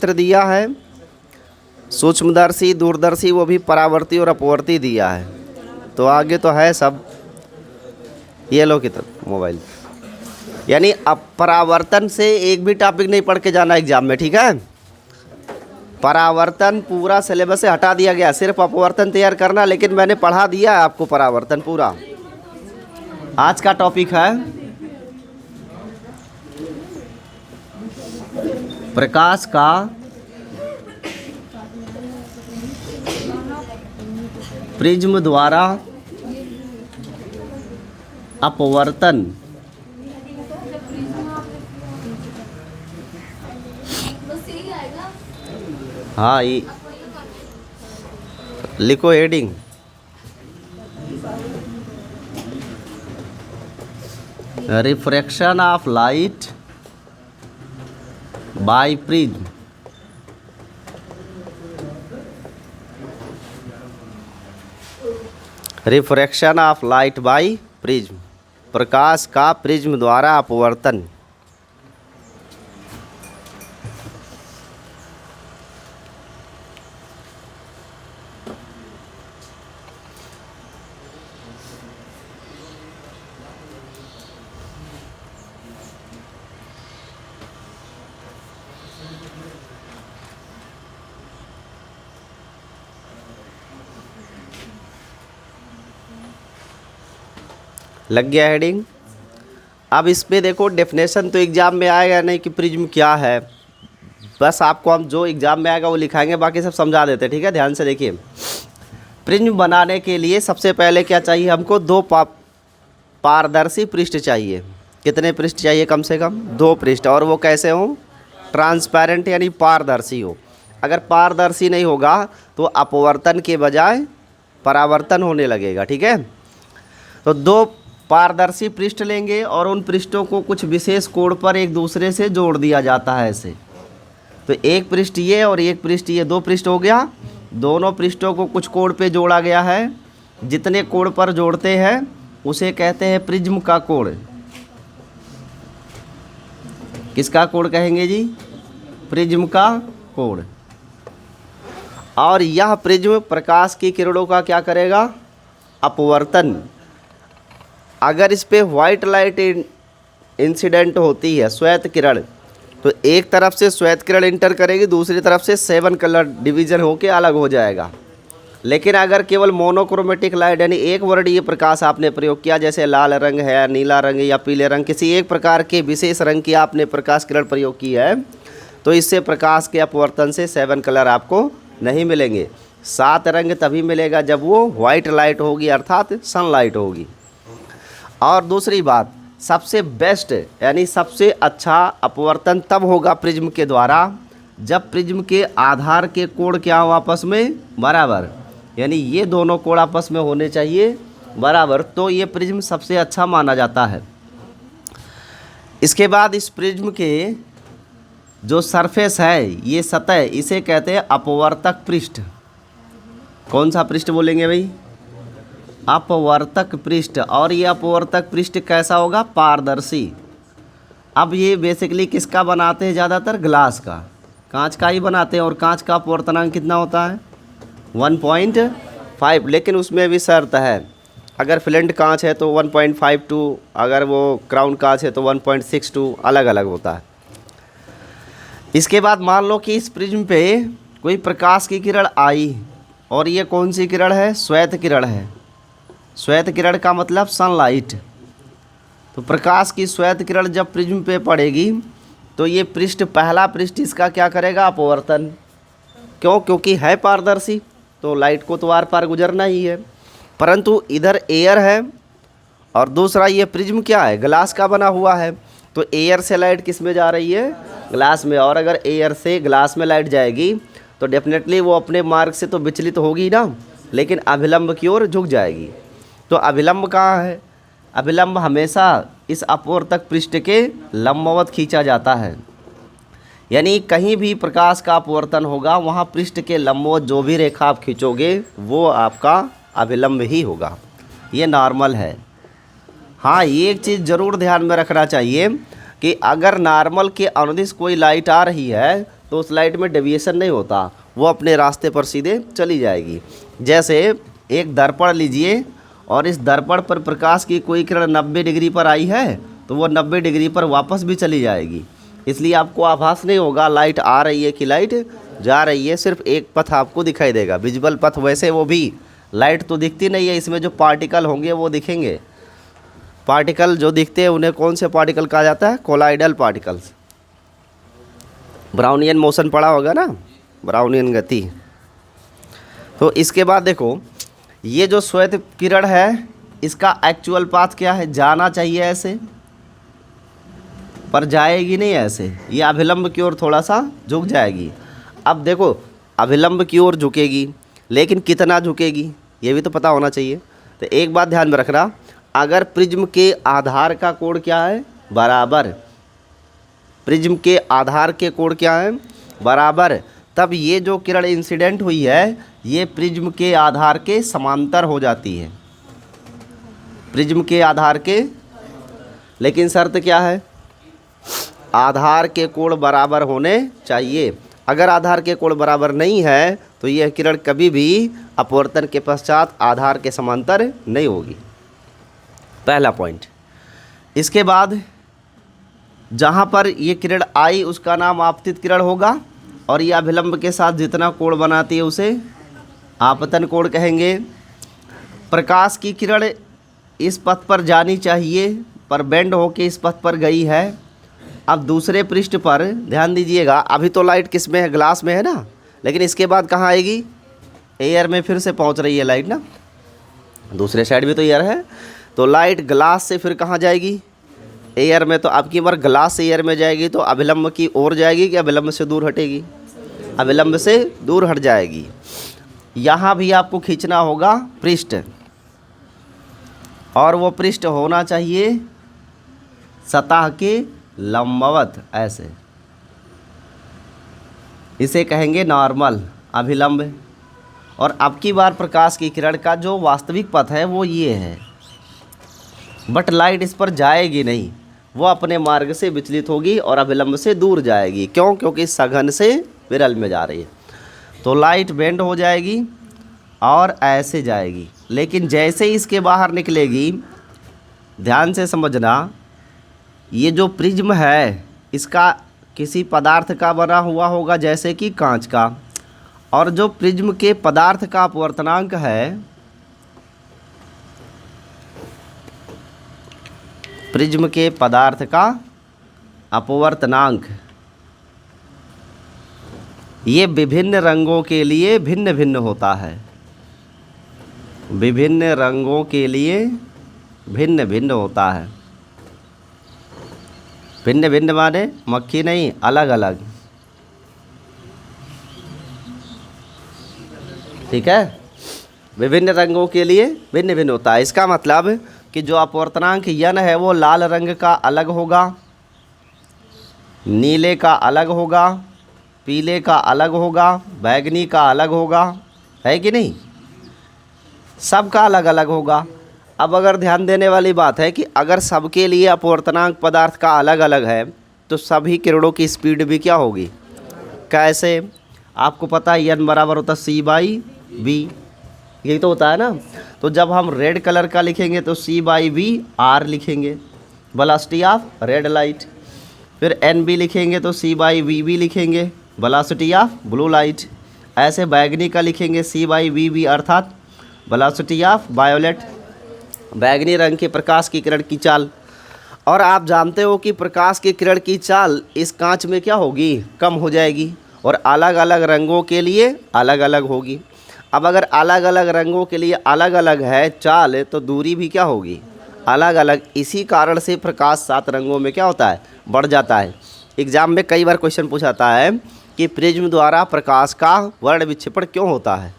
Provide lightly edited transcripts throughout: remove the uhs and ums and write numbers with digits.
चित्र दिया है, सूक्ष्मदर्शी, दूरदर्शी, वो भी परावर्ती और अपवर्ती दिया है। तो आगे तो है सब। ये लो किताब मोबाइल। यानी अब परावर्तन से एक भी टॉपिक नहीं पढ़ के जाना एग्जाम में, ठीक है। परावर्तन पूरा सिलेबस से हटा दिया गया, सिर्फ अपवर्तन तैयार करना, लेकिन मैंने पढ़ा दिया है आपको परावर्तन पूरा। आज का टॉपिक है प्रकाश का प्रिज्म द्वारा अपवर्तन। हाँ, ये लिखो heading. Refraction of light by prism. Refraction of light by prism, प्रकाश का प्रिज्म द्वारा अपवर्तन। लग गया हेडिंग। अब इस पे देखो, डेफिनेशन तो एग्ज़ाम में आएगा नहीं कि प्रिज्म क्या है, बस आपको हम जो एग्ज़ाम में आएगा वो लिखाएंगे, बाकी सब समझा देते हैं, ठीक है। ध्यान से देखिए, प्रिज्म बनाने के लिए सबसे पहले क्या चाहिए हमको, दो पारदर्शी पृष्ठ चाहिए। कितने पृष्ठ चाहिए? कम से कम 2 पृष्ठ, और वो कैसे हो? ट्रांसपेरेंट यानी पारदर्शी हो। अगर पारदर्शी नहीं होगा तो अपवर्तन के बजाय परावर्तन होने लगेगा, ठीक है। तो 2 पारदर्शी पृष्ठ लेंगे और उन पृष्ठों को कुछ विशेष कोण पर एक दूसरे से जोड़ दिया जाता है ऐसे। तो एक पृष्ठ ये और एक पृष्ठ ये, 2 पृष्ठ हो गया। दोनों पृष्ठों को कुछ कोण पे जोड़ा गया है। जितने कोण पर जोड़ते हैं उसे कहते हैं प्रिज्म का कोण। किसका कोण कहेंगे जी? प्रिज्म का कोण। और यह प्रिज्म प्रकाश की किरणों का क्या करेगा? अपवर्तन। अगर इस पे वाइट लाइट इंसिडेंट होती है, श्वेत किरण, तो एक तरफ से श्वेत किरण इंटर करेगी, दूसरी तरफ से 7 कलर डिवीज़न होके अलग हो जाएगा। लेकिन अगर केवल मोनोक्रोमेटिक लाइट यानी एक वर्णीय प्रकाश आपने प्रयोग किया, जैसे लाल रंग है, नीला रंग या पीले रंग, किसी एक प्रकार के विशेष रंग की आपने प्रकाश किरण प्रयोग की है, तो इससे प्रकाश के अपवर्तन से 7 कलर आपको नहीं मिलेंगे। 7 रंग तभी मिलेगा जब वो वाइट लाइट होगी, अर्थात सनलाइट होगी। और दूसरी बात, सबसे बेस्ट यानी सबसे अच्छा अपवर्तन तब होगा प्रिज्म के द्वारा जब प्रिज्म के आधार के कोण क्या हो आपस में बराबर, यानी ये दोनों कोण आपस में होने चाहिए बराबर, तो ये प्रिज्म सबसे अच्छा माना जाता है। इसके बाद इस प्रिज्म के जो सरफेस है, ये सतह, इसे कहते हैं अपवर्तक पृष्ठ। कौन सा पृष्ठ बोलेंगे भाई? अपवर्तक पृष्ठ। और ये अपवर्तक पृष्ठ कैसा होगा? पारदर्शी। अब ये बेसिकली किसका बनाते हैं? ज़्यादातर ग्लास का, कांच का ही बनाते हैं। और कांच का अपवर्तनांक कितना होता है? 1.5। लेकिन उसमें भी शर्त है, अगर फ्लेंट कांच है तो 1.52, अगर वो क्राउन कांच है तो 1.62, अलग अलग होता है। इसके बाद मान लो कि इस प्रिज्म पे कोई प्रकाश की किरण आई, और ये कौन सी किरण है? श्वेत किरण है। श्वेत किरण का मतलब सनलाइट। तो प्रकाश की श्वेत किरण जब प्रिज्म पे पड़ेगी तो ये पृष्ठ, पहला पृष्ठ इसका क्या करेगा? अपवर्तन। क्यों? क्योंकि है पारदर्शी, तो लाइट को तो आर पार गुजरना ही है। परंतु इधर एयर है और दूसरा ये प्रिज्म क्या है? ग्लास का बना हुआ है। तो एयर से लाइट किस में जा रही है? ग्लास में। और अगर एयर से ग्लास में लाइट जाएगी तो डेफिनेटली वो अपने मार्ग से तो विचलित होगी ना, लेकिन अभिलंब की ओर झुक जाएगी। तो अभिलंब कहाँ है? अभिलंब हमेशा इस अपवर्तक पृष्ठ के लंबवत खींचा जाता है। यानी कहीं भी प्रकाश का अपवर्तन होगा, वहाँ पृष्ठ के लंबवत जो भी रेखा आप खींचोगे वो आपका अभिलंब ही होगा। ये नॉर्मल है। हाँ, ये एक चीज़ ज़रूर ध्यान में रखना चाहिए कि अगर नॉर्मल के अनुदिश कोई लाइट आ रही है तो उस लाइट में डेविएशन नहीं होता, वो अपने रास्ते पर सीधे चली जाएगी। जैसे एक दर्पण लीजिए और इस दर्पण पर प्रकाश की कोई किरण 90 डिग्री पर आई है तो वो 90 डिग्री पर वापस भी चली जाएगी, इसलिए आपको आभास नहीं होगा लाइट आ रही है कि लाइट जा रही है, सिर्फ एक पथ आपको दिखाई देगा, विजुअल पथ। वैसे वो भी लाइट तो दिखती नहीं है, इसमें जो पार्टिकल होंगे वो दिखेंगे। पार्टिकल जो दिखते हैं उन्हें कौन से पार्टिकल कहा जाता है? Colloidal particles. ब्राउनियन मोशन पढ़ा होगा ना, ब्राउनियन गति। तो इसके बाद देखो, ये जो श्वेत किरण है इसका एक्चुअल पाथ क्या है? जाना चाहिए ऐसे, पर जाएगी नहीं ऐसे, ये अभिलंब की ओर थोड़ा सा झुक जाएगी। अब देखो, अभिलंब की ओर झुकेगी, लेकिन कितना झुकेगी ये भी तो पता होना चाहिए। तो एक बात ध्यान में रखना, अगर प्रिज्म के आधार का कोण क्या है? बराबर। प्रिज्म के आधार के कोण क्या है? बराबर। तब ये जो किरण इंसिडेंट हुई है ये प्रिज्म के आधार के समांतर हो जाती है, प्रिज्म के आधार के। लेकिन शर्त क्या है? आधार के कोण बराबर होने चाहिए। अगर आधार के कोण बराबर नहीं है तो यह किरण कभी भी अपवर्तन के पश्चात आधार के समांतर नहीं होगी। पहला पॉइंट। इसके बाद जहाँ पर ये किरण आई उसका नाम आपतित किरण होगा, और ये अभिलंब के साथ जितना कोण बनाती है उसे आपतन कोण कहेंगे। प्रकाश की किरण इस पथ पर जानी चाहिए, पर बेंड होके इस पथ पर गई है। अब दूसरे पृष्ठ पर ध्यान दीजिएगा, अभी तो लाइट किस में है? ग्लास में है ना, लेकिन इसके बाद कहाँ आएगी? एयर में फिर से पहुँच रही है लाइट ना, दूसरे साइड भी तो एयर है। तो लाइट ग्लास से फिर कहाँ जाएगी? एयर में। तो अब की बार ग्लास से एयर में जाएगी तो अभिलंब की ओर जाएगी कि अभिलंब से दूर हटेगी? अभिलंब से दूर हट जाएगी। यहाँ भी आपको खींचना होगा पृष्ठ, और वो पृष्ठ होना चाहिए सतह के लंबवत, ऐसे। इसे कहेंगे नॉर्मल अभिलंब। और अब की बार प्रकाश की किरण का जो वास्तविक पथ है वो ये है, बट लाइट इस पर जाएगी नहीं, वो अपने मार्ग से विचलित होगी और अभिलंब से दूर जाएगी। क्यों? क्योंकि सघन से विरल में जा रही है। तो लाइट बेंड हो जाएगी और ऐसे जाएगी, लेकिन जैसे ही इसके बाहर निकलेगी, ध्यान से समझना, ये जो प्रिज्म है इसका किसी पदार्थ का बना हुआ होगा, जैसे कि कांच का, और जो प्रिज्म के पदार्थ का अपवर्तनांक है, प्रिज्म के पदार्थ का अपवर्तनांक, ये विभिन्न रंगों के लिए भिन्न भिन्न होता है। विभिन्न रंगों के लिए भिन्न भिन्न होता है। भिन्न भिन्न माने मक्खी नहीं, अलग अलग। ठीक है, विभिन्न रंगों के लिए भिन्न भिन्न होता है। इसका मतलब कि जो अपवर्तनांक यन है वो लाल रंग का अलग होगा, नीले का अलग होगा, पीले का अलग होगा, बैगनी का अलग होगा, है कि नहीं? सबका अलग अलग होगा। अब अगर ध्यान देने वाली बात है कि अगर सबके लिए अपवर्तनांक पदार्थ का अलग अलग है तो सभी किरणों की स्पीड भी क्या होगी? कैसे? आपको पता है एन बराबर होता है C/V, यही तो होता है ना। तो जब हम रेड कलर का लिखेंगे तो C/V R लिखेंगे, वेलोसिटी ऑफ रेड लाइट। फिर NB लिखेंगे तो C/VB लिखेंगे, वेलोसिटी ऑफ ब्लू लाइट। ऐसे बैगनी का लिखेंगे C/VB अर्थात वेलोसिटी ऑफ वायोलेट, बैगनी रंग के प्रकाश की किरण की चाल। और आप जानते हो कि प्रकाश की किरण की चाल इस कांच में क्या होगी? कम हो जाएगी, और अलग अलग रंगों के लिए अलग अलग होगी। अब अगर अलग अलग रंगों के लिए अलग अलग है चाल, तो दूरी भी क्या होगी? अलग अलग। इसी कारण से प्रकाश 7 रंगों में क्या होता है? बढ़ जाता है। एग्जाम में कई बार क्वेश्चन पूछाता है कि प्रिज्म द्वारा प्रकाश का वर्ण विक्षेपण क्यों होता है,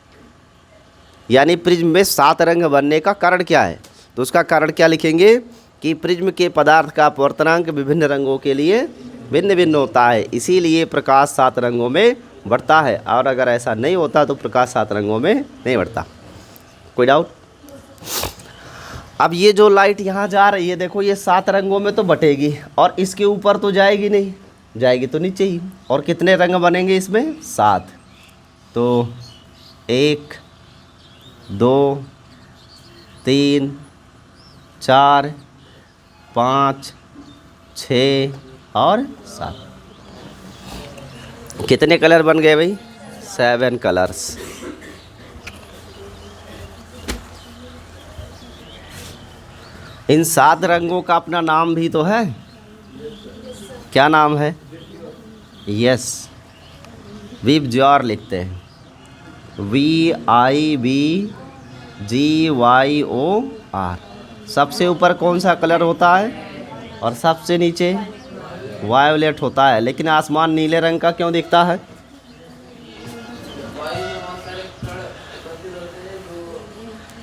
यानी प्रिज्म में 7 रंग बनने का कारण क्या है? तो उसका कारण क्या लिखेंगे कि प्रिज्म के पदार्थ का अपवर्तनांक विभिन्न रंगों के लिए भिन्न भिन्न होता है, इसीलिए प्रकाश 7 रंगों में बढ़ता है। और अगर ऐसा नहीं होता तो प्रकाश 7 रंगों में नहीं बढ़ता। कोई डाउट? अब ये जो लाइट यहाँ जा रही है, देखो ये 7 रंगों में तो बटेगी और इसके ऊपर तो जाएगी नहीं, जाएगी तो नीचे ही। और कितने रंग बनेंगे इसमें? 7। तो 1 2 3 4 5 6 और 7। कितने कलर बन गए भाई? 7 कलर्स। इन 7 रंगों का अपना नाम भी तो है। क्या नाम है? यस, वीब ज्वार लिखते हैं, VIBGYOR। सबसे ऊपर कौन सा कलर होता है और सबसे नीचे वायोलेट होता है। लेकिन आसमान नीले रंग का क्यों दिखता है?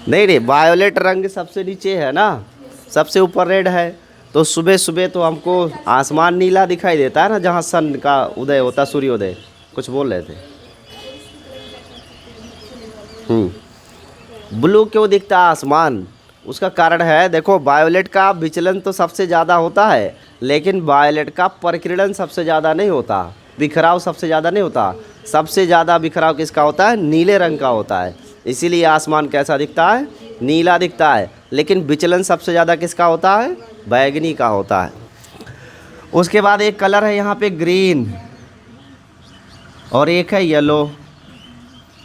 नहीं नहीं, वायोलेट रंग सबसे नीचे है ना, सबसे ऊपर रेड है। तो सुबह सुबह तो हमको आसमान नीला दिखाई देता है ना, जहाँ सन का उदय होता, सूर्योदय। कुछ बोल रहे थे? ब्लू क्यों दिखता है आसमान? उसका कारण है, देखो वायोलेट का विचलन तो सबसे ज़्यादा होता है, लेकिन वायोलेट का प्रकीर्णन सबसे ज़्यादा नहीं होता, बिखराव सबसे ज़्यादा नहीं होता। सबसे ज़्यादा बिखराव किसका होता है? नीले रंग का होता है। इसीलिए आसमान कैसा दिखता है? नीला दिखता है। लेकिन विचलन सबसे ज़्यादा किसका होता है? बैगनी का होता है। उसके बाद एक कलर है यहाँ पे ग्रीन, और एक है येलो।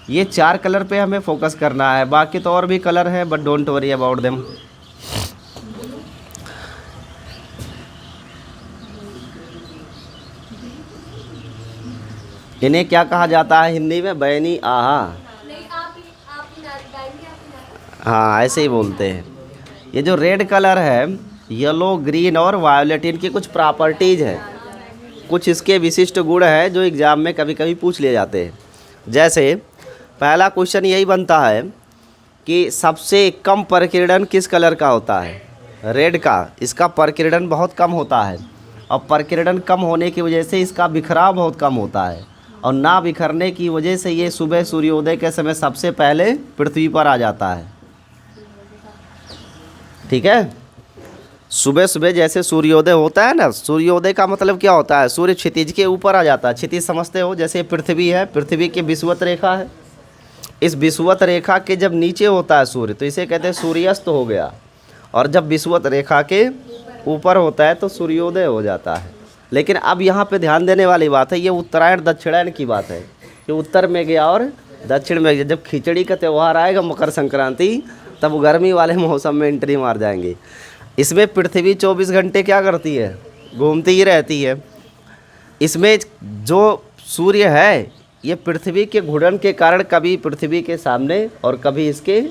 ये 4 कलर पे हमें फोकस करना है। बाकी तो और भी कलर है, but don't worry about them. इन्हें क्या कहा जाता है हिंदी में? बैनी आहा। हाँ, ऐसे ही बोलते हैं। ये जो रेड कलर है, येलो, ग्रीन और वायोलेट, इनकी कुछ प्रॉपर्टीज़ है, कुछ इसके विशिष्ट गुण हैं जो एग्ज़ाम में कभी कभी पूछ लिए जाते हैं। जैसे पहला क्वेश्चन यही बनता है कि सबसे कम प्रकीर्णन किस कलर का होता है? रेड का। इसका प्रकीर्णन बहुत कम होता है, और प्रकीर्णन कम होने की वजह से इसका बिखराव बहुत कम होता है, और ना बिखरने की वजह से ये सुबह सूर्योदय के समय सबसे पहले पृथ्वी पर आ जाता है। ठीक है, सुबह सुबह जैसे सूर्योदय होता है ना, सूर्योदय का मतलब क्या होता है? सूर्य क्षितिज के ऊपर आ जाता है। क्षितिज समझते हो? जैसे पृथ्वी है, पृथ्वी की विषुवत रेखा है, इस विषुवत रेखा के जब नीचे होता है सूर्य, तो इसे कहते हैं सूर्यास्त हो गया। और जब विषुवत रेखा के ऊपर होता है तो सूर्योदय हो जाता है। लेकिन अब यहाँ पे ध्यान देने वाली बात है, ये उत्तरायण दक्षिणायन की बात है, कि उत्तर में गया और दक्षिण में गया। जब खिचड़ी का त्यौहार आएगा, मकर संक्रांति, तब गर्मी वाले मौसम में एंट्री मार जाएंगे। इसमें पृथ्वी 24 घंटे क्या करती है? घूमती ही रहती है। इसमें जो सूर्य है, ये पृथ्वी के घूर्णन के कारण कभी पृथ्वी के सामने और कभी इसके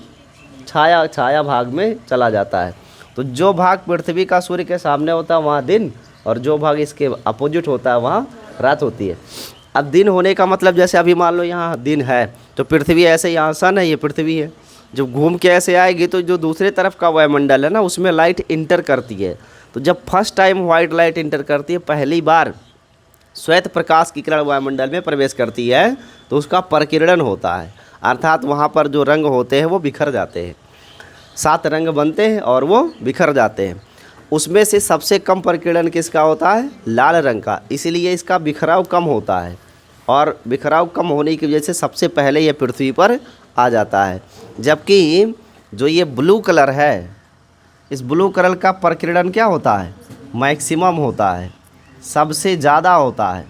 छाया भाग में चला जाता है। तो जो भाग पृथ्वी का सूर्य के सामने होता है वहाँ दिन, और जो भाग इसके अपोजिट होता है वहाँ रात होती है। अब दिन होने का मतलब, जैसे अभी मान लो यहाँ दिन है, तो पृथ्वी ऐसे, यहाँ सन है, ये पृथ्वी है। जब घूम के ऐसे आएगी तो जो दूसरे तरफ का वायुमंडल है ना, उसमें लाइट इंटर करती है। तो जब first time white light inter करती है, पहली बार श्वेत प्रकाश की किरण वायुमंडल में प्रवेश करती है, तो उसका प्रकीर्णन होता है। अर्थात वहाँ पर जो रंग होते हैं वो बिखर जाते हैं। 7 रंग बनते हैं और वो बिखर जाते हैं। उसमें से सबसे कम प्रकीर्णन किसका होता है? लाल रंग का। इसीलिए इसका बिखराव कम होता है, और बिखराव कम होने की वजह से सबसे पहले ये पृथ्वी पर आ जाता है। जबकि जो ये ब्लू कलर है, इस ब्लू कलर का प्रकीर्णन क्या होता है? मैक्सिमम होता है, सबसे ज़्यादा होता है।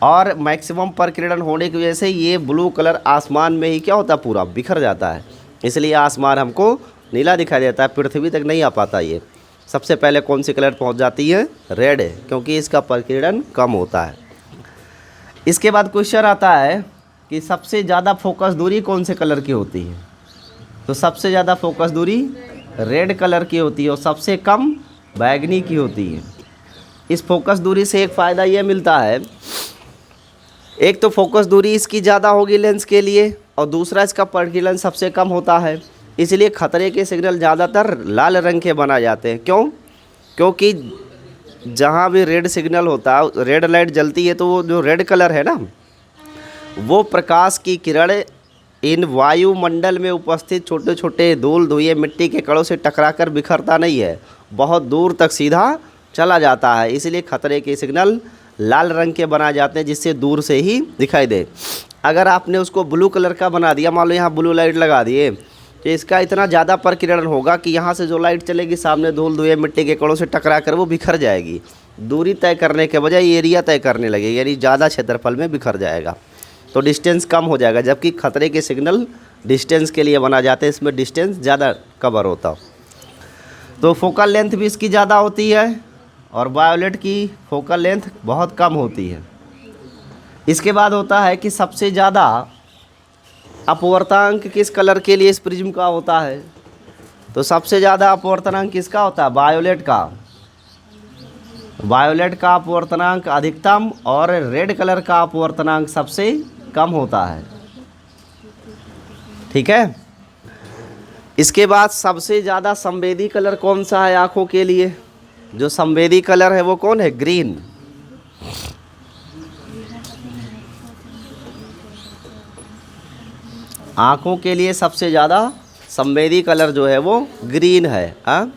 और मैक्सिमम प्रकीर्णन होने की वजह से ये ब्लू कलर आसमान में ही क्या होता है? पूरा बिखर जाता है। इसलिए आसमान हमको नीला दिखाई देता है, पृथ्वी तक नहीं आ पाता। ये सबसे पहले कौन सी कलर पहुंच जाती है? रेड है, क्योंकि इसका प्रकीर्णन कम होता है। इसके बाद क्वेश्चन आता है कि सबसे ज़्यादा फोकस दूरी कौन से कलर की होती है? तो सबसे ज़्यादा फोकस दूरी रेड कलर की होती है, और सबसे कम बैगनी की होती है। इस फोकस दूरी से एक फ़ायदा ये मिलता है, एक तो फोकस दूरी इसकी ज़्यादा होगी लेंस के लिए, और दूसरा इसका प्रकीर्णन सबसे कम होता है। इसलिए खतरे के सिग्नल ज़्यादातर लाल रंग के बनाए जाते हैं। क्यों? क्योंकि जहाँ भी रेड सिग्नल होता है, रेड लाइट जलती है, तो वो जो रेड कलर है ना, वो प्रकाश की किरण इन वायुमंडल में उपस्थित छोटे छोटे धूल धुएं मिट्टी के कणों से टकराकर बिखरता नहीं है, बहुत दूर तक सीधा चला जाता है। इसलिए खतरे के सिग्नल लाल रंग के बनाए जाते हैं जिससे दूर से ही दिखाई दे। अगर आपने उसको ब्लू कलर का बना दिया, मान लो यहाँ ब्लू लाइट लगा दिए, तो इसका इतना ज़्यादा प्रकिरण होगा कि यहाँ से जो लाइट चलेगी सामने धूल धुएं मिट्टी के कणों से टकरा कर वो बिखर जाएगी। दूरी तय करने के बजाय एरिया तय करने लगेगी, यानी ज़्यादा क्षेत्रफल में बिखर जाएगा, तो डिस्टेंस कम हो जाएगा। जबकि खतरे के सिग्नल डिस्टेंस के लिए बना जाते हैं, इसमें डिस्टेंस ज़्यादा कवर होता। तो फोकल लेंथ भी इसकी ज़्यादा होती है और वायोलेट की फोकल लेंथ बहुत कम होती है। इसके बाद होता है कि सबसे ज़्यादा अपवर्तनांक किस कलर के लिए इस प्रिज्म का होता है, तो सबसे ज़्यादा अपवर्तनांक किसका होता है? वायोलेट का। वायोलेट का अपवर्तनांक अधिकतम और रेड कलर का अपवर्तनांक सबसे कम होता है। ठीक है। इसके बाद सबसे ज़्यादा संवेदी कलर कौन सा है आँखों के लिए? जो संवेदी कलर है वो कौन है? ग्रीन। आँखों के लिए सबसे ज़्यादा संवेदी कलर जो है वो ग्रीन है। हाँ,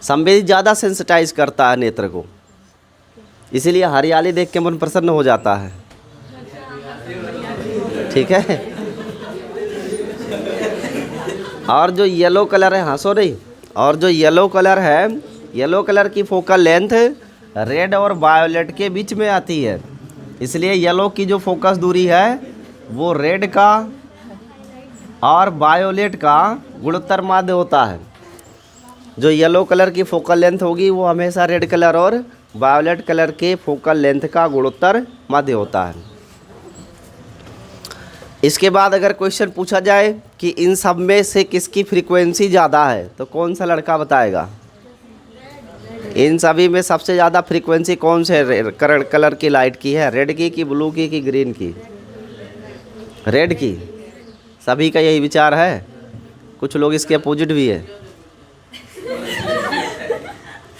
संवेदी ज़्यादा सेंसिटाइज करता है नेत्र को, इसीलिए हरियाली देख के मन प्रसन्न हो जाता है। ठीक है। और जो येलो कलर है, हाँ सॉरी, और जो येलो कलर है, येलो कलर की फोकल लेंथ रेड और वायोलेट के बीच में आती है, इसलिए येलो की जो फोकस दूरी है वो रेड का और वायोलेट का गुणोत्तर माध्य होता है। जो येलो कलर की फोकल लेंथ होगी वो हमेशा रेड कलर और वायोलेट कलर के फोकल लेंथ का गुणोत्तर माध्य होता है। इसके बाद अगर क्वेश्चन पूछा जाए कि इन सब में से किसकी फ्रीक्वेंसी ज़्यादा है, तो कौन सा लड़का बताएगा? इन सभी में सबसे ज़्यादा फ्रीक्वेंसी कौन से कलर की लाइट की है? रेड की, ब्लू की, कि ग्रीन की? रेड की। सभी का यही विचार है, कुछ लोग इसके अपोजिट भी है।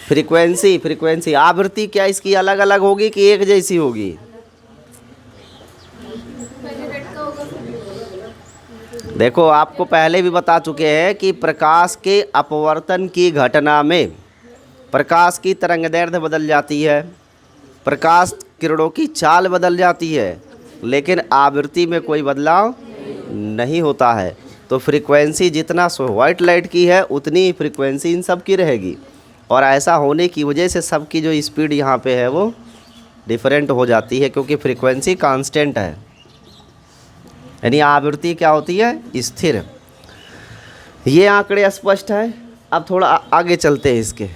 फ्रीक्वेंसी आवृत्ति क्या इसकी अलग अलग होगी कि एक जैसी होगी? देखो, आपको पहले भी बता चुके हैं कि प्रकाश के अपवर्तन की घटना में प्रकाश की तरंगदैर्घ्य बदल जाती है, प्रकाश किरणों की चाल बदल जाती है, लेकिन आवृत्ति में कोई बदलाव नहीं होता है। तो फ्रीक्वेंसी जितना वाइट लाइट की है उतनी ही फ्रीक्वेंसी इन सब की रहेगी, और ऐसा होने की वजह से सबकी जो स्पीड यहाँ पे है वो डिफरेंट हो जाती है, क्योंकि फ्रीक्वेंसी कांस्टेंट है, यानी आवृत्ति क्या होती है? स्थिर। ये आंकड़े स्पष्ट है। अब थोड़ा आगे चलते हैं इसके।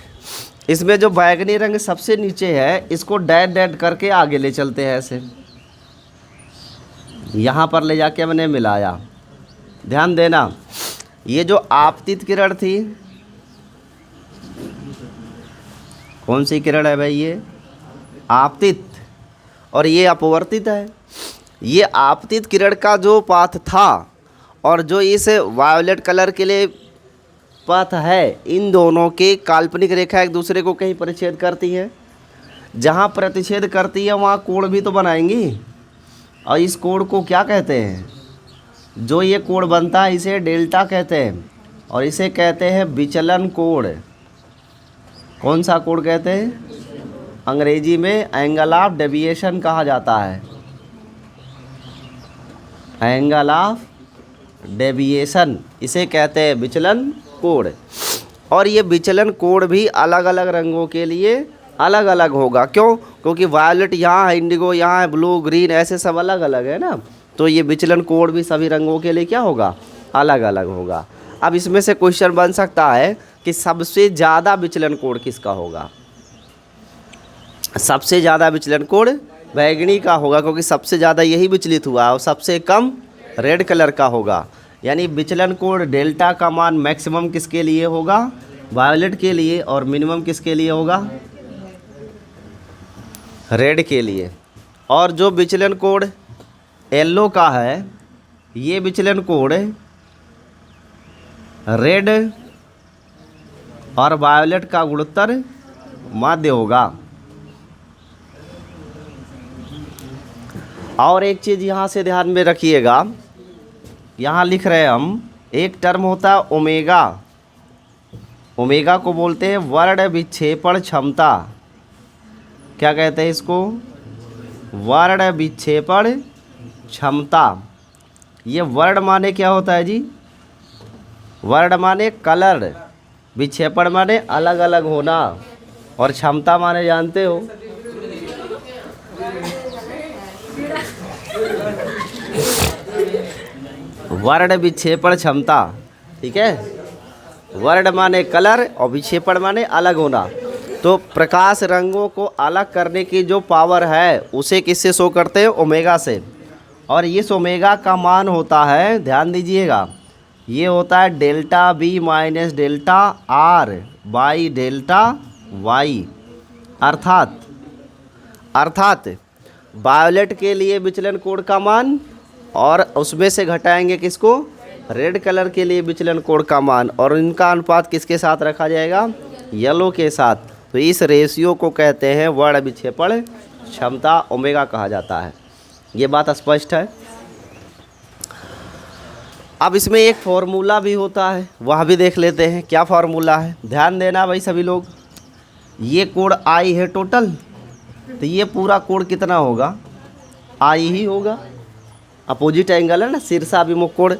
इसमें जो बैगनी रंग सबसे नीचे है इसको डैड डैड करके आगे ले चलते हैं, ऐसे यहाँ पर ले जाके मैंने मिलाया। ध्यान देना, ये जो आपतित किरण थी, कौन सी किरण है भाई? ये आपतित, और ये अपवर्तित है। ये आपतित किरण का जो पाथ था और जो इस वायोलेट कलर के लिए पथ है, इन दोनों के काल्पनिक रेखा एक दूसरे को कहीं परिच्छेद करती है। जहाँ प्रतिच्छेद करती है वहाँ कोण भी तो बनाएंगी, और इस कोण को क्या कहते हैं? जो ये कोण बनता है इसे डेल्टा कहते हैं, और इसे कहते हैं विचलन कोण। कौन सा कोण कहते हैं? अंग्रेजी में एंगल ऑफ डेविएशन कहा जाता है। एंगल ऑफ डेविएशन इसे कहते हैं विचलन कोण। और ये विचलन कोण भी अलग अलग रंगों के लिए अलग अलग होगा। क्यों? क्योंकि वायलेट यहाँ है, इंडिगो यहाँ है, ब्लू, ग्रीन, ऐसे सब अलग अलग है ना, तो ये विचलन कोण भी सभी रंगों के लिए क्या होगा? अलग अलग होगा। अब इसमें से क्वेश्चन बन सकता है कि सबसे ज़्यादा विचलन कोण किसका होगा? सबसे ज़्यादा विचलन कोण बैगनी का होगा, क्योंकि सबसे ज़्यादा यही विचलित हुआ है, और सबसे कम रेड कलर का होगा। यानी विचलन कोण डेल्टा का मान मैक्सिमम किसके लिए होगा? वायलेट के लिए, और मिनिमम किसके लिए होगा? रेड के लिए। और जो विचलन कोण येलो का है, ये विचलन कोण रेड और वायलेट का गुणोत्तर माध्य होगा। और एक चीज़ यहाँ से ध्यान में रखिएगा, यहाँ लिख रहे हैं हम, एक टर्म होता है ओमेगा। ओमेगा को बोलते हैं वर्ण विक्षेपण क्षमता। क्या कहते हैं इसको, वर्ण विक्षेपण क्षमता। ये वर्ण माने क्या होता है जी, वर्ण माने कलर, विक्षेपण माने अलग अलग होना, और क्षमता माने जानते हो वर्ण विक्षेपण क्षमता। ठीक है, वर्ण माने कलर और विक्षेपण माने अलग होना। तो प्रकाश रंगों को अलग करने की जो पावर है उसे किससे शो करते हैं, ओमेगा से। और इस ओमेगा का मान होता है, ध्यान दीजिएगा, ये होता है delta B minus delta R by delta Y. अर्थात वायोलेट के लिए विचलन कोण का मान, और उसमें से घटाएंगे किसको, रेड कलर के लिए विचलन कोण का मान, और इनका अनुपात किसके साथ रखा जाएगा, येलो के साथ। तो इस रेशियो को कहते हैं वर्ण विक्षेपण क्षमता, ओमेगा कहा जाता है। ये बात स्पष्ट है। अब इसमें एक फॉर्मूला भी होता है, वह भी देख लेते हैं। क्या फार्मूला है, ध्यान देना भाई सभी लोग। ये कोण आई है टोटल, तो ये पूरा कोण कितना होगा, आई ही होगा। अपोजिट एंगल है ना, शीर्षाभिमुख कोण।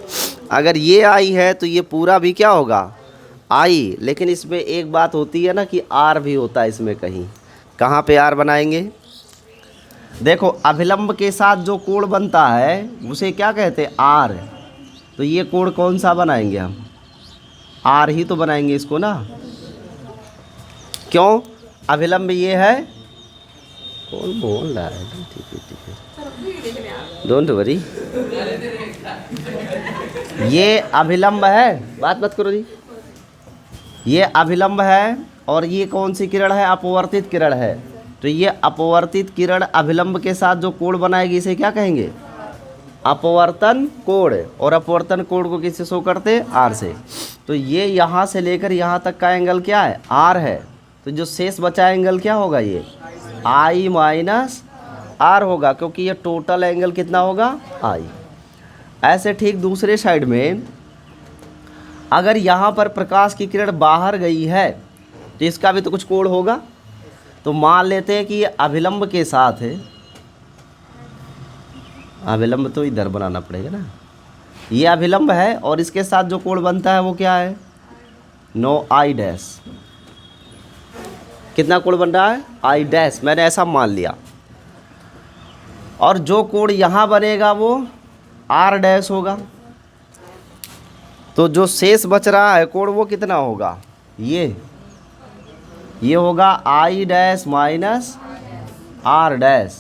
अगर ये आई है तो ये पूरा भी क्या होगा, आई। लेकिन इसमें एक बात होती है ना कि आर भी होता है इसमें कहीं। कहाँ पे आर बनाएंगे, देखो अभिलंब के साथ जो कोण बनता है उसे क्या कहते हैं, आर। तो ये कोण कौन सा बनाएंगे हम, आर ही तो बनाएंगे इसको ना। क्यों, अभिलंब ये है, कौन बोल रहा है, ठीक है डोंट वरी, ये अभिलंब है, बात मत करो जी। ये अभिलंब है और ये कौन सी किरण है, अपवर्तित किरण है। तो ये अपवर्तित किरण अभिलंब के साथ जो कोण बनाएगी इसे क्या कहेंगे, अपवर्तन कोण। और अपवर्तन कोण को किससे शो करते हैं, आर से। तो ये यहाँ से लेकर यहाँ तक का एंगल क्या है, आर है। तो जो शेष बचा एंगल क्या होगा, ये आई माइनस आर होगा, क्योंकि ये टोटल एंगल कितना होगा, आई। ऐसे ठीक दूसरे साइड में अगर यहाँ पर प्रकाश की किरण बाहर गई है तो इसका भी तो कुछ कोण होगा। तो मान लेते हैं कि ये अभिलंब के साथ है, अभिलंब तो इधर बनाना पड़ेगा ना, ये अभिलंब है और इसके साथ जो कोण बनता है वो क्या है, नो आई डैश। कितना कोण बन रहा है, आई डैश, मैंने ऐसा मान लिया। और जो कोण यहाँ बनेगा वो आर डैश होगा। तो जो शेष बच रहा है कोण वो कितना होगा, ये होगा I dash minus R dash.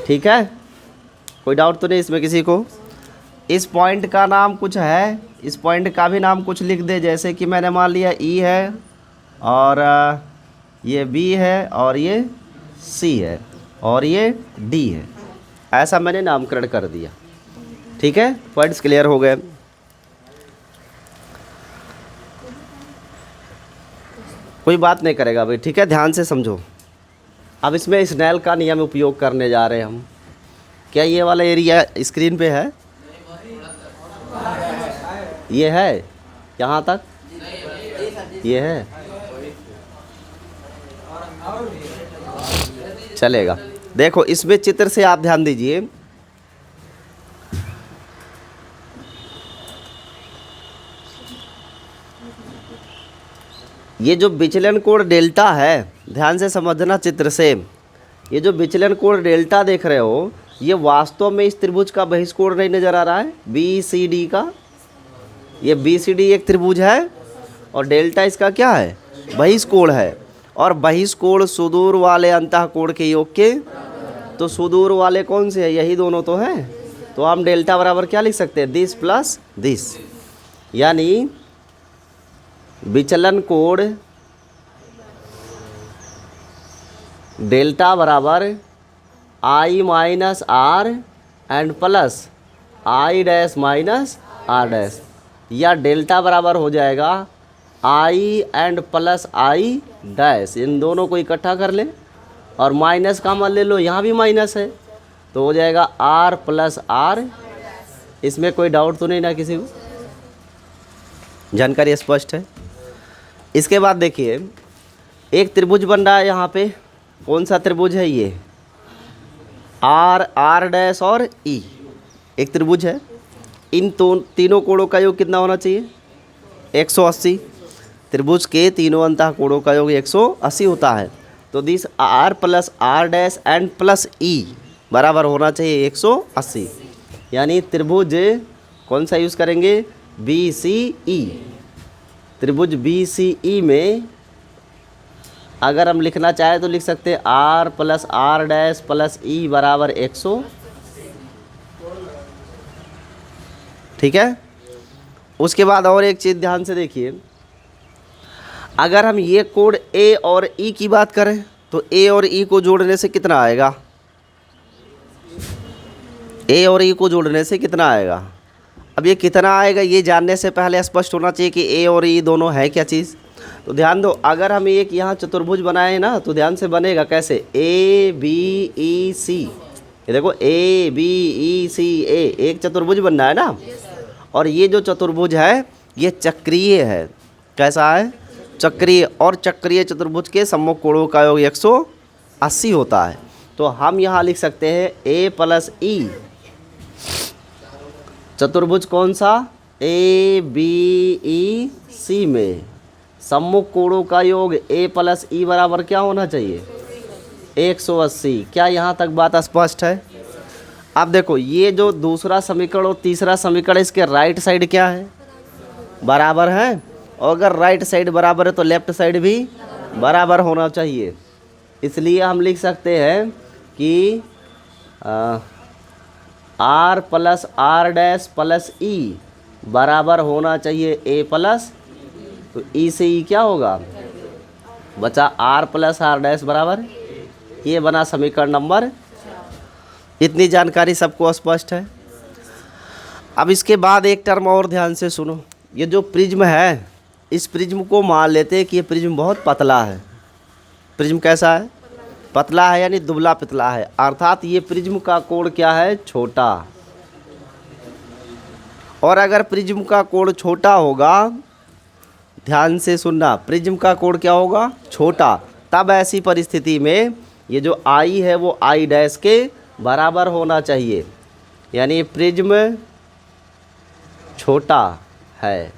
ठीक है, कोई डाउट तो नहीं इसमें किसी को। इस पॉइंट का नाम कुछ है, इस पॉइंट का भी नाम कुछ लिख दे। जैसे कि मैंने मान लिया ई है और ये बी है और ये सी है और ये डी है, ऐसा मैंने नामकरण कर दिया। ठीक है, पॉइंट्स क्लियर हो गए। कोई बात नहीं करेगा भाई, ठीक है, ध्यान से समझो। अब इसमें स्नेल का नियम उपयोग करने जा रहे हैं हम। क्या ये वाला एरिया स्क्रीन पे है, ये है यहाँ तक, ये है, चलेगा। देखो इसमें चित्र से आप ध्यान दीजिए, ये जो विचलन कोण डेल्टा है, ध्यान से समझना चित्र से। ये जो विचलन कोण डेल्टा देख रहे हो, ये वास्तव में इस त्रिभुज का बहिष्कोण नहीं नज़र आ रहा है, बी सी डी का। ये बी सी डी एक त्रिभुज है और डेल्टा इसका क्या है, बहिष्कोण है। और बहिष्कोण सुदूर वाले अंतःकोण के योग के, तो सुदूर वाले कौन से हैं, यही दोनों तो हैं। तो हम डेल्टा बराबर क्या लिख सकते हैं, दिस प्लस दिस। यानी विचलन कोण डेल्टा बराबर I minus R and plus I dash minus R dash, या डेल्टा बराबर हो जाएगा I and plus I dash. इन दोनों को इकट्ठा कर ले और माइनस का मान ले लो, यहाँ भी माइनस है, तो हो जाएगा आर प्लस आर। इसमें कोई डाउट तो नहीं ना किसी को, जानकारी स्पष्ट है। इसके बाद देखिए एक त्रिभुज बन रहा है यहाँ पे, कौन सा त्रिभुज है ये? आर, आर डैश और ई एक त्रिभुज है। इन तीनों कोणों का योग कितना होना चाहिए? 180। त्रिभुज के तीनों अंतः कोणों का योग 180 होता है। तो this R plus R dash and plus E बराबर होना चाहिए 180। यानी त्रिभुज कौन सा यूज़ करेंगे? बी सी ई। त्रिभुज बी सी ई में अगर हम लिखना चाहें तो लिख सकते हैं R plus R dash plus E बराबर 100। ठीक है। उसके बाद और एक चीज़ ध्यान से देखिए, अगर हम ये कोड ए और ई की बात करें तो ए और ई को जोड़ने से कितना आएगा? ए और ई को जोड़ने से कितना आएगा? अब ये कितना आएगा ये जानने से पहले स्पष्ट होना चाहिए कि ए और ई दोनों है क्या चीज़। तो ध्यान दो, अगर हम एक यहाँ चतुर्भुज बनाए ना तो ध्यान से बनेगा कैसे? ए बी ई सी। ये देखो ए बी ई सी ए, एक चतुर्भुज बनना है ना। और ये जो चतुर्भुज है ये चक्रीय है। कैसा है? चक्रीय। और चक्रीय चतुर्भुज के सम्मुख कोणों का योग 180 होता है। तो हम यहाँ लिख सकते हैं ए प्लस ई। चतुर्भुज कौन सा? ए बी ई सी में सम्मुख कोणों का योग ए प्लस ई बराबर क्या होना चाहिए? 180। क्या यहाँ तक बात स्पष्ट है? अब देखो ये जो दूसरा समीकरण और तीसरा समीकरण इसके राइट साइड क्या है? बराबर है। और अगर राइट साइड बराबर है तो लेफ्ट साइड भी बराबर होना चाहिए। इसलिए हम लिख सकते हैं कि R plus R dash plus E बराबर होना चाहिए ए प्लस, तो ई से ई क्या होगा? बचा आर प्लस आर डैश बराबर, ये बना समीकरण नंबर। इतनी जानकारी सबको स्पष्ट है। अब इसके बाद एक टर्म और ध्यान से सुनो। ये जो प्रिज्म है, इस प्रिज्म को मान लेते हैं कि ये प्रिज्म बहुत पतला है। प्रिज्म कैसा है? पतला है, यानी दुबला पतला है। अर्थात ये प्रिज्म का कोण क्या है? छोटा। और अगर प्रिज्म का कोण छोटा होगा, ध्यान से सुनना, प्रिज्म का कोण क्या होगा? छोटा। तब ऐसी परिस्थिति में ये जो आई है वो आई डैश के बराबर होना चाहिए। यानी प्रिज्म छोटा है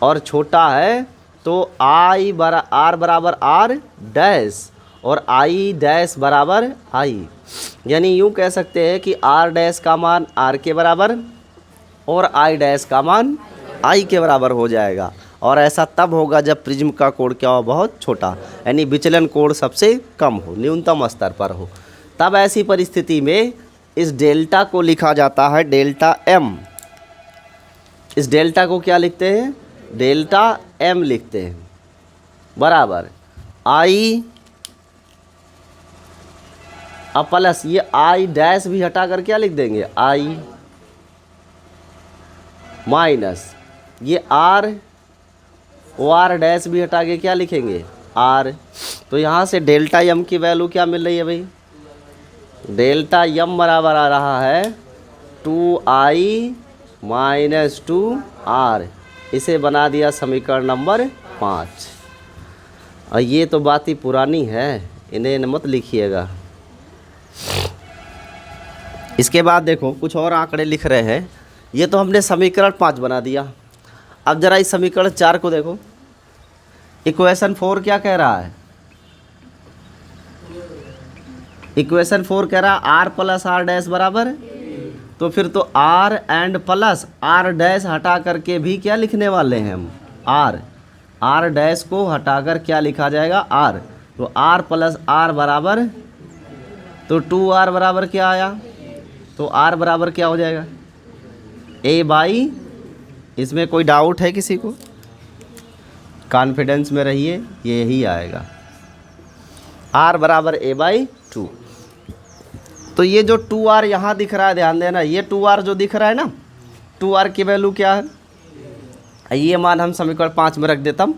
और छोटा है तो आर बराबर आर डैश और आई डैश बराबर आई। यानी यूँ कह सकते हैं कि आर डैश का मान आर के बराबर और आई डैश का मान आई के बराबर हो जाएगा। और ऐसा तब होगा जब प्रिज्म का कोण क्या हो? बहुत छोटा, यानी विचलन कोण सबसे कम हो, न्यूनतम स्तर पर हो। तब ऐसी परिस्थिति में इस डेल्टा को लिखा जाता है डेल्टा एम। इस डेल्टा को क्या लिखते हैं? डेल्टा एम लिखते हैं बराबर आई प्लस ये आई डैश भी हटा कर क्या लिख देंगे? आई माइनस ये आर ओ आर डैश भी हटा के क्या लिखेंगे? आर। तो यहाँ से डेल्टा एम की वैल्यू क्या मिल रही है भाई? डेल्टा एम बराबर आ रहा है 2i माइनस 2r। इसे बना दिया समीकरण नंबर 5। और ये तो बात ही पुरानी है, इन्हें मत लिखिएगा। इसके बाद देखो कुछ और आंकड़े लिख रहे हैं। ये तो हमने समीकरण 5 बना दिया। अब जरा इस समीकरण 4 को देखो। इक्वेशन 4 क्या कह रहा है? इक्वेशन 4 कह रहा है आर प्लस आर डैश बराबर, तो फिर तो R and plus R dash हटा करके भी क्या लिखने वाले हैं हम? आर डैश को हटाकर क्या लिखा जाएगा? आर। तो आर प्लस आर बराबर, तो 2r बराबर क्या आया? तो आर बराबर क्या हो जाएगा? ए बाई, इसमें कोई डाउट है किसी को? कॉन्फिडेंस में रहिए, यही आएगा। आर बराबर ए बाई 2। तो ये जो 2r यहाँ दिख रहा है, ध्यान देना, ये 2r जो दिख रहा है ना, 2r की वैल्यू क्या है? ये मान हम समीकरण 5 में रख देता हूँ,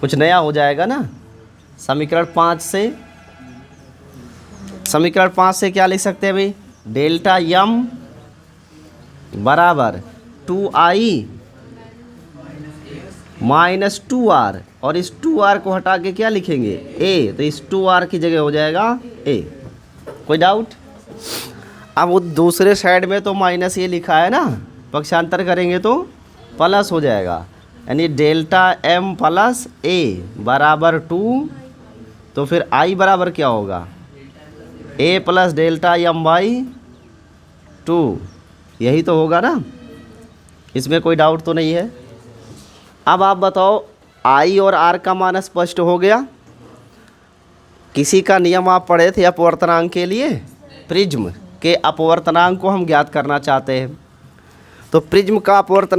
कुछ नया हो जाएगा ना। समीकरण 5 से क्या लिख सकते हैं भाई? डेल्टा यम बराबर 2i माइनस 2r, और इस 2r को हटा के क्या लिखेंगे a, तो इस 2r की जगह हो जाएगा a। कोई डाउट? अब वो दूसरे साइड में तो माइनस ये लिखा है ना, पक्षांतर करेंगे तो प्लस हो जाएगा, यानी डेल्टा m प्लस a बराबर 2। तो फिर i बराबर क्या होगा, a plus delta m by 2, यही तो होगा ना, इसमें कोई डाउट तो नहीं है। अब आप बताओ, i और r का मान स्पष्ट हो गया। किसी का नियम आप पढ़े थे अपवर्तनांक के लिए, प्रिज्म के अपवर्तनांक को हम ज्ञात करना चाहते हैं, तो प्रिज्म का अपवर्तनांक